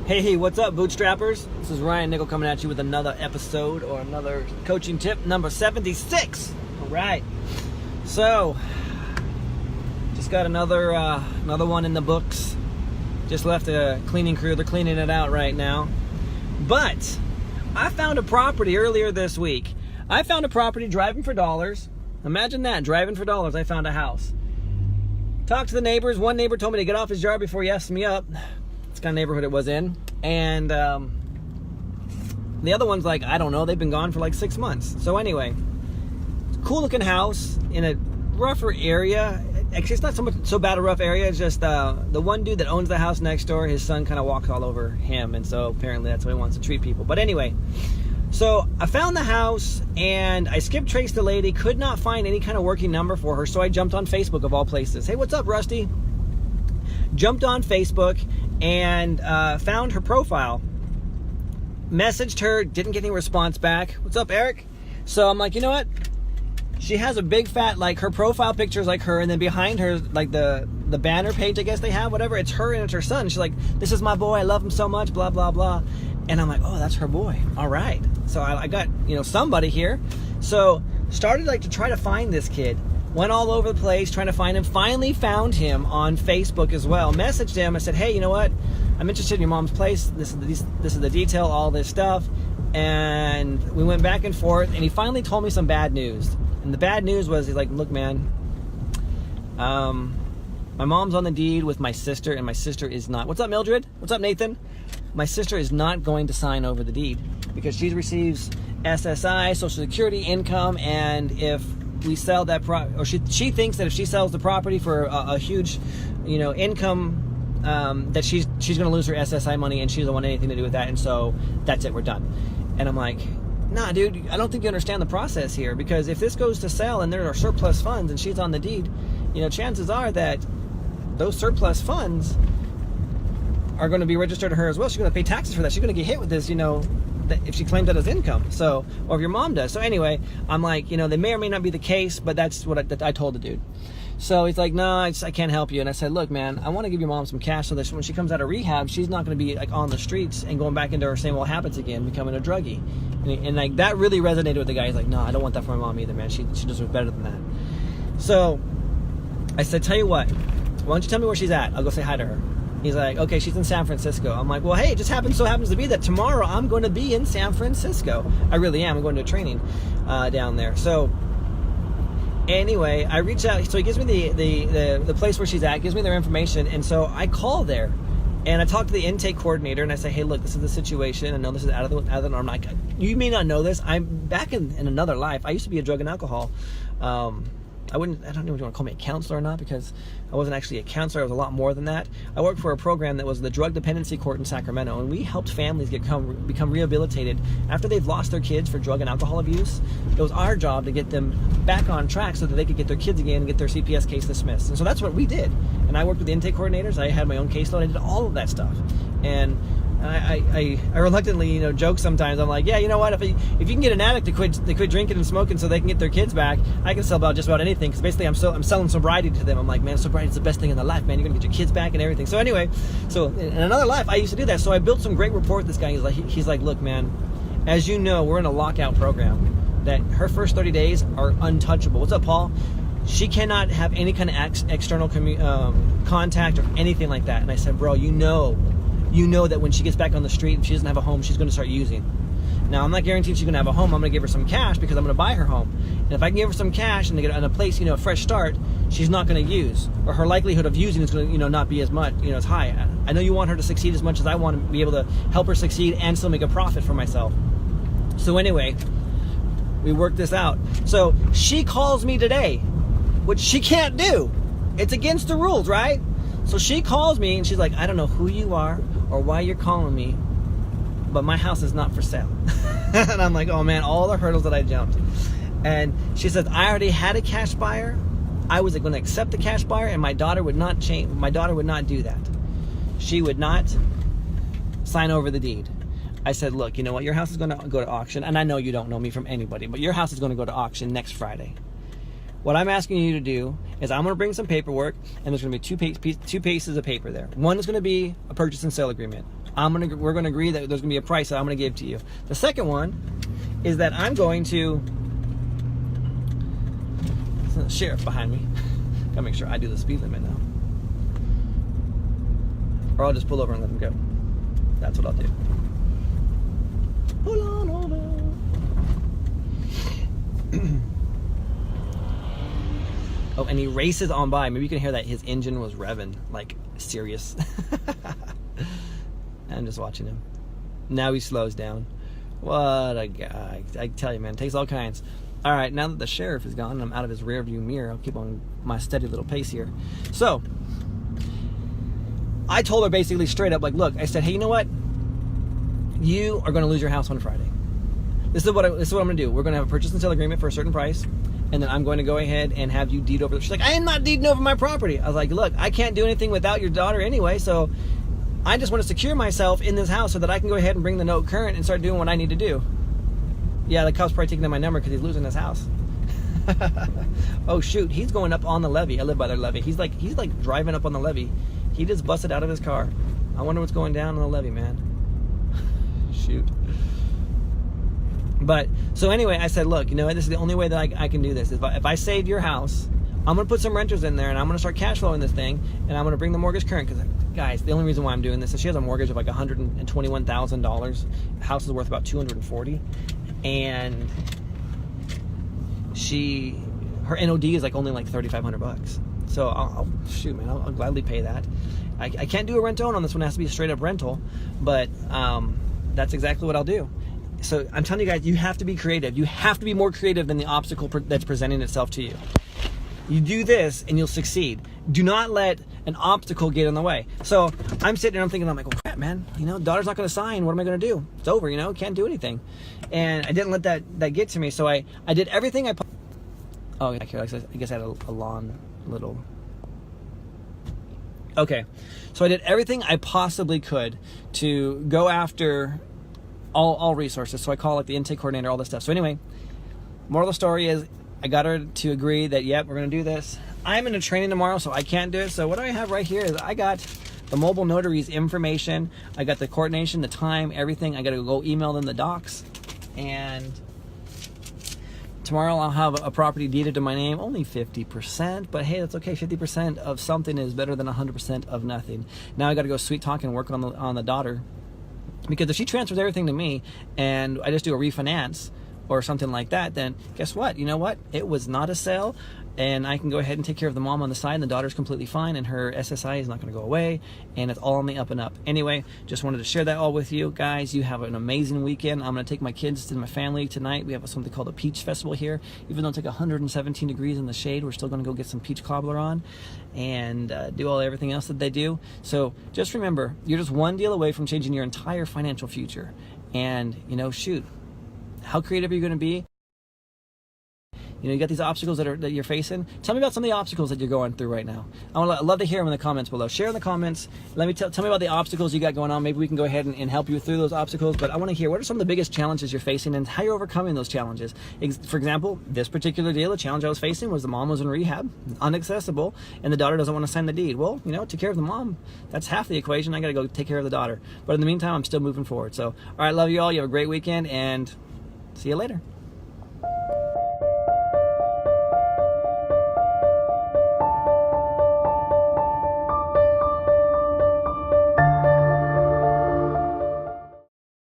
Hey, what's up, Bootstrappers? This is Ryan Nickel coming at you with another episode or another coaching tip, number 76. All right. So, just got another one in the books. Just left a cleaning crew. They're cleaning it out right now. But I found a property earlier this week. I found a property driving for dollars. Imagine that, driving for dollars. I found a house. Talked to the neighbors. One neighbor told me to get off his yard before he asked me up. It's kind of neighborhood it was in. And the other one's like, I don't know, they've been gone for like 6 months. So anyway, cool looking house in a rougher area. Actually, it's not so bad a rough area. It's just the one dude that owns the house next door, his son kind of walks all over him, and so apparently that's how he wants to treat people. But anyway, so I found the house and I skip traced the lady, could not find any kind of working number for her, so I jumped on Facebook of all places. Hey, what's up, Rusty? Jumped on Facebook and found her profile. Messaged her, didn't get any response back. What's up, Eric? So I'm like, you know what? She has a big fat, like, her profile picture is like her, and then behind her, like the banner page, I guess they have, whatever, it's her and it's her son. She's like, this is my boy, I love him so much, blah, blah, blah. And I'm like, oh, that's her boy. All right. So I got, somebody here. So started like to try to find this kid. Went all over the place trying to find him. Finally found him on Facebook as well. Messaged him. I said, hey, you know what? I'm interested in your mom's place. This is the detail, all this stuff. And we went back and forth. And he finally told me some bad news. And the bad news was, he's like, look, man, my mom's on the deed with my sister, and my sister is not. What's up, Mildred? What's up, Nathan? My sister is not going to sign over the deed because she receives SSI, Social Security, income, and if we sell that or she thinks that if she sells the property for a huge, income, that she's going to lose her SSI money, and she doesn't want anything to do with that, and so that's it, we're done. And I'm like, nah, dude, I don't think you understand the process here, because if this goes to sell and there are surplus funds and she's on the deed, chances are that those surplus funds are going to be registered to her as well. She's going to pay taxes for that. She's going to get hit with this, if she claims that as income. So, or if your mom does. So anyway, I'm like, they may or may not be the case, but that's what I told the dude. So he's like, no, I can't help you. And I said, look, man, I want to give your mom some cash so that when she comes out of rehab, she's not going to be like on the streets and going back into her same old habits again, becoming a druggie. And like that really resonated with the guy. He's like, no, I don't want that for my mom either, man. She deserves better than that. So I said, tell you what, why don't you tell me where she's at? I'll go say hi to her. He's like, okay, she's in San Francisco. I'm like, well, hey, it just happens to be that tomorrow I'm going to be in San Francisco. I really am. I'm going to a training down there. So anyway, I reach out. So he gives me the place where she's at, gives me their information, and so I call there, and I talk to the intake coordinator, and I say, hey, look, this is the situation. I know this is out of the norm. Like, you may not know this. I'm back in another life. I used to be a drug and alcohol. I don't know if you want to call me a counselor or not, because I wasn't actually a counselor. I was a lot more than that. I worked for a program that was the Drug Dependency Court in Sacramento, and we helped families become rehabilitated after they've lost their kids for drug and alcohol abuse. It was our job to get them back on track so that they could get their kids again and get their CPS case dismissed. And so that's what we did. And I worked with the intake coordinators. I had my own caseload. I did all of that stuff. And I reluctantly, joke sometimes. I'm like, yeah, you know what? If you can get an addict to quit drinking and smoking so they can get their kids back, I can sell about just about anything. Because basically, I'm selling sobriety to them. I'm like, man, sobriety is the best thing in the life, man. You're gonna get your kids back and everything. So anyway, in another life, I used to do that. So I built some great rapport with this guy. He's like, look, man, as you know, we're in a lockout program. That her first 30 days are untouchable. What's up, Paul? She cannot have any kind of external contact or anything like that. And I said, bro, you know that when she gets back on the street and she doesn't have a home, she's going to start using. Now, I'm not guaranteed she's going to have a home. I'm going to give her some cash because I'm going to buy her home. And if I can give her some cash and to get on a place, a fresh start, she's not going to use. Or her likelihood of using is going to, not be as much, as high. I know you want her to succeed as much as I want to be able to help her succeed and still make a profit for myself. So anyway, we worked this out. So she calls me today, which she can't do. It's against the rules, right? So she calls me and she's like, I don't know who you are or why you're calling me, but my house is not for sale. And I'm like, oh man, all the hurdles that I jumped. And she says, I already had a cash buyer. I was going to accept the cash buyer, and my daughter would not change. My daughter would not do that. She would not sign over the deed. I said, look, you know what? Your house is going to go to auction. And I know you don't know me from anybody, but your house is going to go to auction next Friday. What I'm asking you to do is I'm going to bring some paperwork, and there's going to be two pieces of paper there. One is going to be a purchase and sale agreement. we're gonna agree that there's gonna be a price that I'm gonna give to you. The second one is that I'm going to, there's a sheriff behind me. Gotta make sure I do the speed limit now. Or I'll just pull over and let him go. That's what I'll do. Hold on, hold on. Oh, and he races on by. Maybe you can hear that his engine was revving, like serious. I'm just watching him. Now he slows down. What a guy. I tell you, man, it takes all kinds. All right, now that the sheriff is gone and I'm out of his rear view mirror, I'll keep on my steady little pace here. So, I told her basically straight up, like, look, I said, hey, you know what? You are going to lose your house on Friday. This is what I'm going to do. We're going to have a purchase and sale agreement for a certain price, and then I'm going to go ahead and have you deed over. She's like, I am not deeding over my property. I was like, look, I can't do anything without your daughter anyway, so I just want to secure myself in this house so that I can go ahead and bring the note current and start doing what I need to do. Yeah, the cop's probably taking down my number because he's losing his house. Oh shoot, he's going up on the levee. I live by their levee. He's like driving up on the levee. He just busted out of his car. I wonder what's going down on the levee, man. Shoot. But so anyway, I said, look, you know what? This is the only way that I can do this. If I save your house, I'm going to put some renters in there, and I'm going to start cash flowing this thing, and I'm going to bring the mortgage current. Because, guys, the only reason why I'm doing this is she has a mortgage of like $121,000. The house is worth about $240,000, and her NOD is like only like $3,500. So I'll shoot, man, I'll gladly pay that. I can't do a rent own on this one. It has to be a straight up rental, but that's exactly what I'll do. So I'm telling you guys, you have to be creative. You have to be more creative than the obstacle that's presenting itself to you. You do this and you'll succeed. Do not let an obstacle get in the way. So I'm sitting there, I'm thinking, I'm like, well, crap, man, you know, daughter's not going to sign. What am I going to do? It's over, you know, can't do anything. And I didn't let that get to me. So I did everything I guess I had a lawn little. Okay. So I did everything I possibly could to go after all resources. So I call like the intake coordinator, all this stuff. So anyway, moral of the story is I got her to agree that, yep, we're going to do this. I'm in a training tomorrow, so I can't do it. So what I have right here is I got the mobile notary's information. I got the coordination, the time, everything. I got to go email them the docs. And tomorrow I'll have a property deeded to my name, only 50%, but hey, that's okay. 50% of something is better than 100% of nothing. Now I got to go sweet talk and work on the daughter, because if she transfers everything to me and I just do a refinance or something like that, then guess what? You know what? It was not a sale, and I can go ahead and take care of the mom on the side, and the daughter's completely fine, and her SSI is not going to go away, and it's all on the up and up. Anyway, just wanted to share that all with you guys. You have an amazing weekend. I'm going to take my kids to my family tonight. We have something called a peach festival here. Even though it's like 117 degrees in the shade, we're still going to go get some peach cobbler on and do everything else that they do. So just remember, you're just one deal away from changing your entire financial future. And, you know, shoot, how creative are you going to be? You know, you got these obstacles that you're facing. Tell me about some of the obstacles that you're going through right now. I'd love to hear them in the comments below. Share in the comments. Tell me about the obstacles you got going on. Maybe we can go ahead and help you through those obstacles. But I want to hear, what are some of the biggest challenges you're facing and how you're overcoming those challenges? For example, this particular deal, the challenge I was facing was the mom was in rehab, unaccessible, and the daughter doesn't want to sign the deed. Well, you know, take care of the mom. That's half the equation. I got to go take care of the daughter. But in the meantime, I'm still moving forward. So, all right, love you all. You have a great weekend, and see you later.